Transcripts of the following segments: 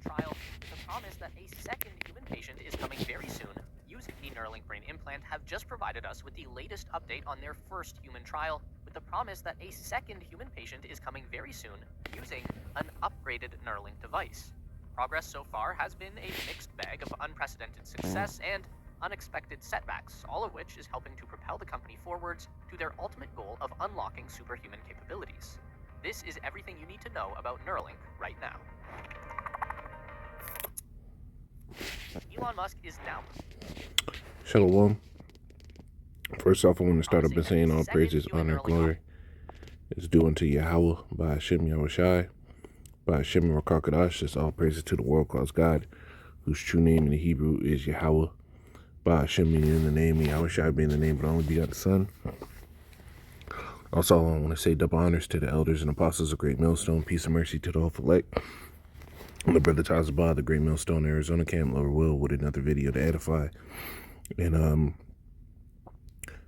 trial with the promise that a second human patient is coming very soon. Using the Neuralink brain implant have just provided us with the latest update on their first human trial with the promise that a second human patient is coming very soon using an upgraded Neuralink device. Progress so far has been a mixed bag of unprecedented success and unexpected setbacks, all of which is helping to propel the company forwards to their ultimate goal of unlocking superhuman capabilities. This is everything you need to know about Neuralink right now. Elon Musk is now. Shalom. First off, I want to start up by saying all praises, honor, glory is due unto Yahweh, by Hashem Yahushai, by Hashem Rakakadash. That's all praises to the world-class God, whose true name in the Hebrew is Yahweh, by Hashem being the name, Yahushai being the name of the only begotten Son. Also, I want to say double honors to the elders and apostles of Great Millstone. Peace and mercy to the whole elect. And the brother Tazabah, the Great Millstone, Arizona Camp, Lower Will, with another video to edify. And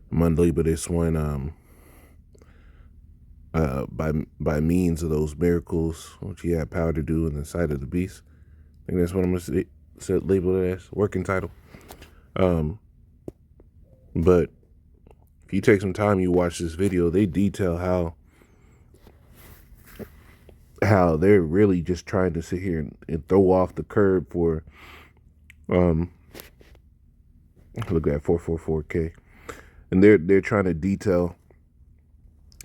Monday, but this one, by means of those miracles, which he had power to do in the sight of the beast. I think that's what I'm going to label it as, working title. But if you take some time, you watch this video, they detail how they're really just trying to sit here and throw off the curb for, look at 444K. And they're trying to detail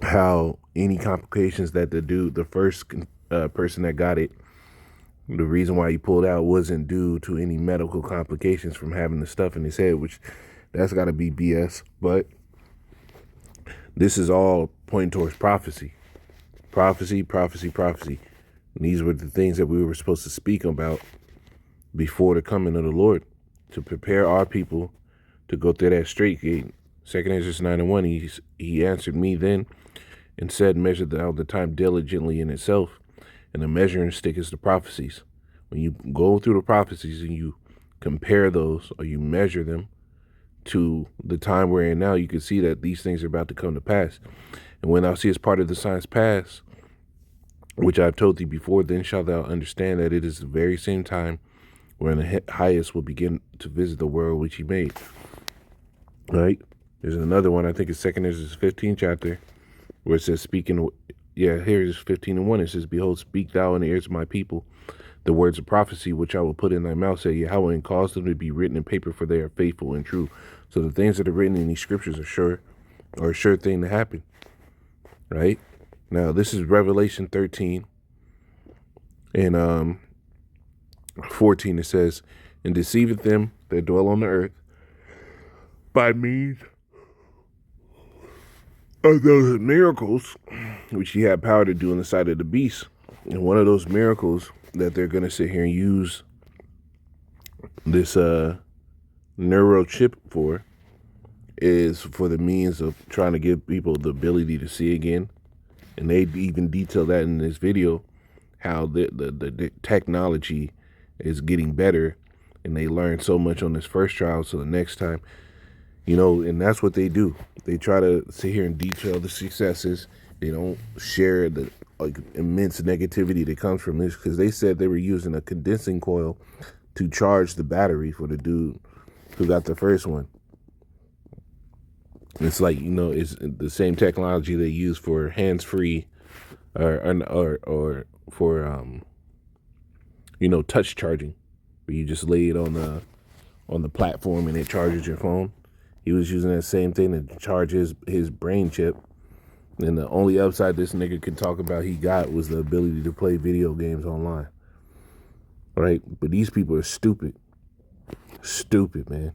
how any complications that the first person that got it, the reason why he pulled out wasn't due to any medical complications from having the stuff in his head, which that's got to be BS. But this is all pointing towards prophecy. Prophecy. And these were the things that we were supposed to speak about before the coming of the Lord, to prepare our people to go through that straight gate. 2 Ezra 9:1, he answered me then and said, measure out the time diligently in itself, and the measuring stick is the prophecies. When you go through the prophecies and you compare those, or you measure them to the time we're in now, you can see that these things are about to come to pass. And when thou seest part of the signs pass, which I've told thee before, then shalt thou understand that it is the very same time when the highest will begin to visit the world which he made. Right? There's another one, I think it's 2 Ezra 15 chapter, where it says, here's 15:1. It says, behold, speak thou in the ears of my people the words of prophecy, which I will put in thy mouth, say Yahweh, and cause them to be written in paper, for they are faithful and true. So the things that are written in these scriptures are a sure thing to happen. Right? Now, this is Revelation 13 and 14. It says, and deceiveth them that dwell on the earth by means of those miracles which he had power to do in the sight of the beast. And one of those miracles that they're going to sit here and use this neuro chip for is for the means of trying to give people the ability to see again. And they even detail that in this video, how the technology is getting better, and they learned so much on this first trial, so the next time, and that's what they do. They try to sit here and detail the successes. They don't share the immense negativity that comes from this, because they said they were using a condensing coil to charge the battery for the dude who got the first one. It's like, it's the same technology they use for hands-free or for touch charging, where you just lay it on the platform and it charges your phone. He was using that same thing to charge his brain chip. And the only upside this nigga could talk about he got was the ability to play video games online. Right? But these people are stupid. Stupid, man.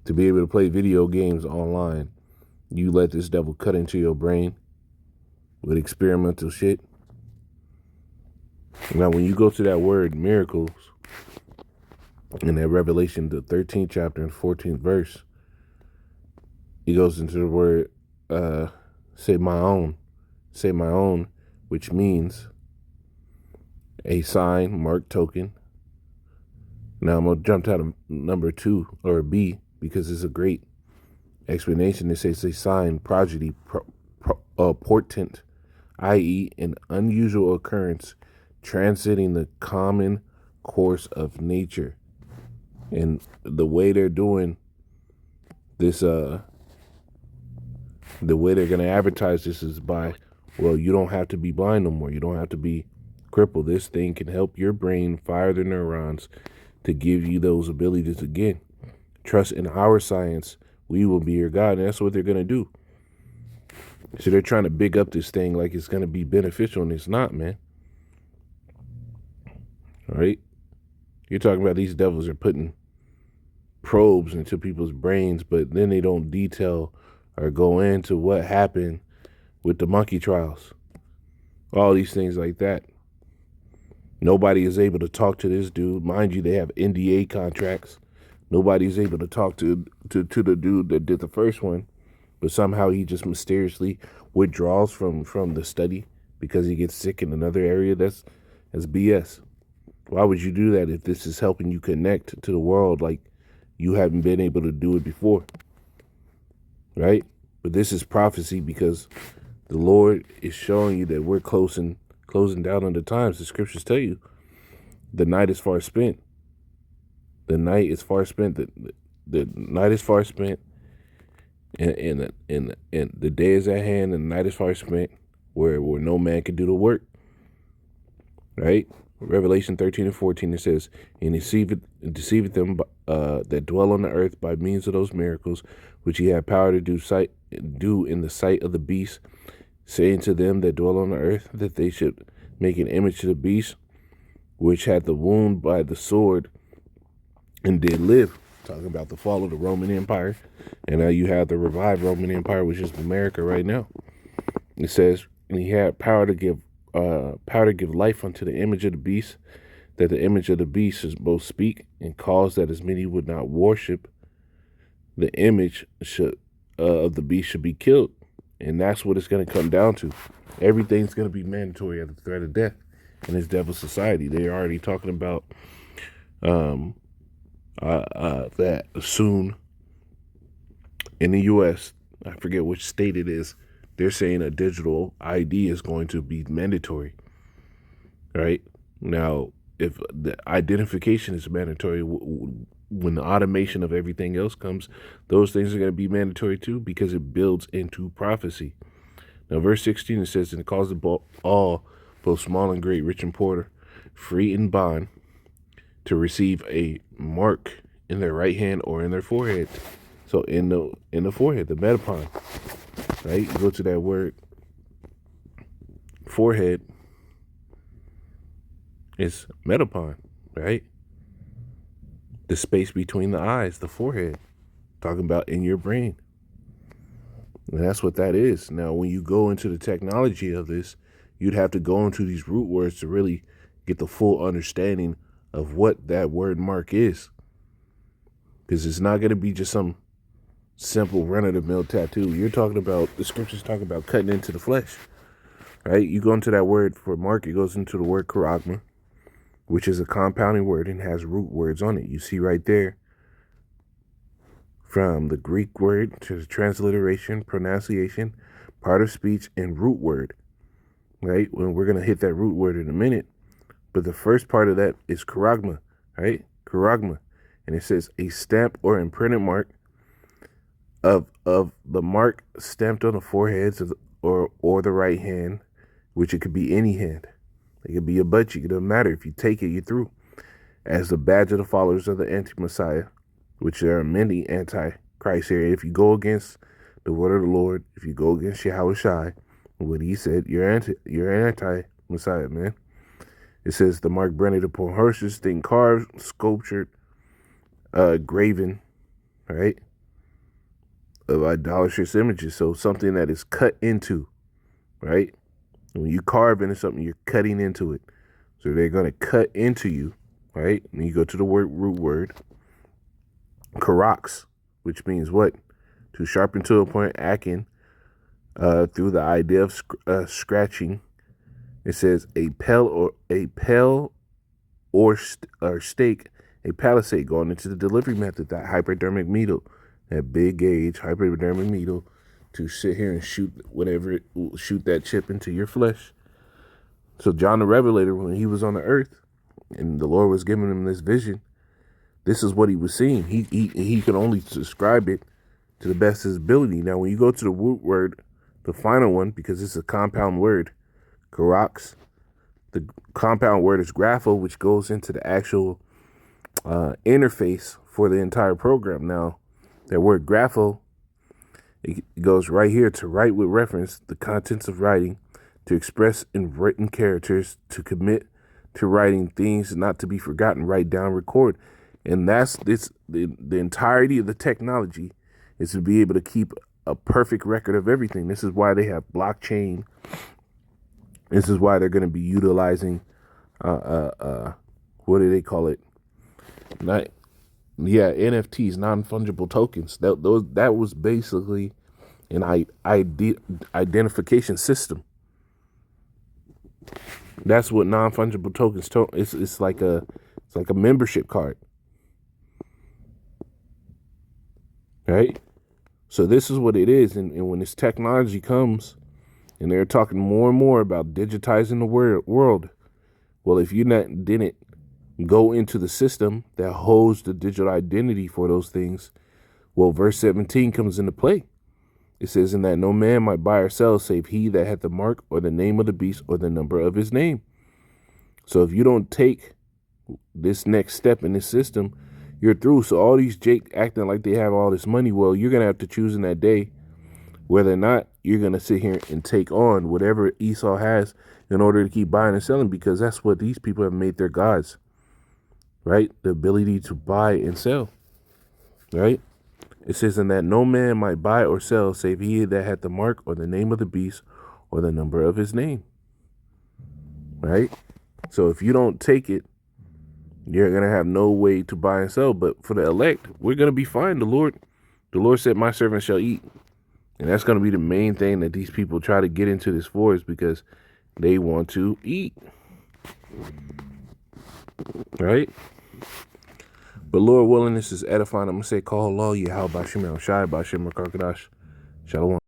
To be able to play video games online, you let this devil cut into your brain with experimental shit. Now, when you go to that word miracles in that Revelation, the 13th chapter and 14th verse, he goes into the word, say my own, which means a sign, mark, token. Now I'm going to jump out of number 2 or B, because it's a great explanation. It says a sign, prodigy, portent, i.e. an unusual occurrence transcending the common course of nature. And the way they're doing this, the way they're going to advertise this is by, well, you don't have to be blind no more. You don't have to be crippled. This thing can help your brain fire the neurons to give you those abilities again. Trust in our science. We will be your God. And that's what they're going to do. So they're trying to big up this thing like it's going to be beneficial, and it's not, man. All right? You're talking about these devils are putting probes into people's brains, but then they don't detail or go into what happened with the monkey trials. All these things like that. Nobody is able to talk to this dude. Mind you, they have NDA contracts. Nobody's able to talk to the dude that did the first one, but somehow he just mysteriously withdraws from the study because he gets sick in another area. That's BS. Why would you do that if this is helping you connect to the world like you haven't been able to do it before? Right? But this is prophecy because the Lord is showing you that we're closing down on the times. The scriptures tell you the night is far spent. The night is far spent. The night is far spent. And the day is at hand, and the night is far spent, where no man can do the work. Right? Revelation 13:14, it says, and deceiveth them that dwell on the earth by means of those miracles which he had power to do in the sight of the beast, saying to them that dwell on the earth that they should make an image to the beast, which had the wound by the sword and did live. Talking about the fall of the Roman Empire. And now you have the revived Roman Empire, which is America right now. It says, and he had power to give life unto the image of the beast, that the image of the beast is both speak and cause that as many would not worship the image of the beast should be killed. And that's what it's going to come down to. Everything's going to be mandatory at the threat of death in this devil society. They're already talking about that soon in the U.S., I forget which state it is, they're saying a digital ID is going to be mandatory. Right? Now, if the identification is mandatory, when the automation of everything else comes, those things are going to be mandatory too, because it builds into prophecy. Now, verse 16, it says, and it calls all, both small and great, rich and poor, free and bond, to receive a mark in their right hand or in their forehead. So in the forehead, the metapon, right? You go to that word forehead, it's metapon, right? The space between the eyes, the forehead, talking about in your brain. And that's what that is. Now, when you go into the technology of this, you'd have to go into these root words to really get the full understanding of what that word mark is. Because it's not going to be just some simple run-of-the-mill tattoo. You're talking about, the scriptures talk about cutting into the flesh, right? You go into that word for mark, it goes into the word charagma, which is a compounding word and has root words on it. You see right there, from the Greek word to the transliteration, pronunciation, part of speech, and root word, right? Well, we're going to hit that root word in a minute. But the first part of that is charagma, right? Charagma. And it says a stamp or imprinted mark of the mark stamped on the foreheads or the right hand, which it could be any hand. It could be a butt cheek. It doesn't matter. If you take it, you're through. As the badge of the followers of the anti-Messiah, which there are many anti-Christ here. If you go against the word of the Lord, if you go against Yahweh Shai, what he said, you're anti-Messiah, man. It says the mark branded upon horses, thing carved, sculptured, graven, right, of idolatrous images. So something that is cut into, right? When you carve into something, you're cutting into it. So they're going to cut into you, right? And you go to the root word, karax, which means what? To sharpen to a point, akin, through the idea of scratching. It says a pell or stake, a palisade going into the delivery method, that hypodermic needle, that big gauge hypodermic needle, to sit here and shoot that chip into your flesh. So John the Revelator, when he was on the earth and the Lord was giving him this vision, this is what he was seeing. He could only describe it to the best of his ability. Now, when you go to the root word, the final one, because it's a compound word, karax, the compound word is grapho, which goes into the actual interface for the entire program. Now, that word grapho, it goes right here: to write with reference, the contents of writing, to express in written characters, to commit to writing things not to be forgotten, write down, record. And that's this the entirety of the technology is to be able to keep a perfect record of everything. This is why they have blockchain. This is why they're going to be utilizing what do they call it? NFTs, non-fungible tokens. That was basically an identification system. That's what non-fungible tokens. It's like a membership card, right? So this is what it is, and when this technology comes, and they're talking more and more about digitizing the world. Well, if you didn't go into the system that holds the digital identity for those things, well, verse 17 comes into play. It says, "In that no man might buy or sell save he that hath the mark or the name of the beast or the number of his name." So if you don't take this next step in this system, you're through. So all these Jake acting like they have all this money, well, you're going to have to choose in that day whether or not you're going to sit here and take on whatever Esau has in order to keep buying and selling, because that's what these people have made their gods, right? The ability to buy and sell, right? It says, "In that no man might buy or sell save he that hath the mark or the name of the beast or the number of his name," right? So if you don't take it, you're going to have no way to buy and sell. But for the elect, we're going to be fine. The Lord said, "My servant shall eat." And that's going to be the main thing that these people try to get into this for, is because they want to eat, right? But Lord willing, this is edifying. I'm going to say, call Allah, Yahweh, Bashim, El Shai, Bashim, Rakakadash, Shalom.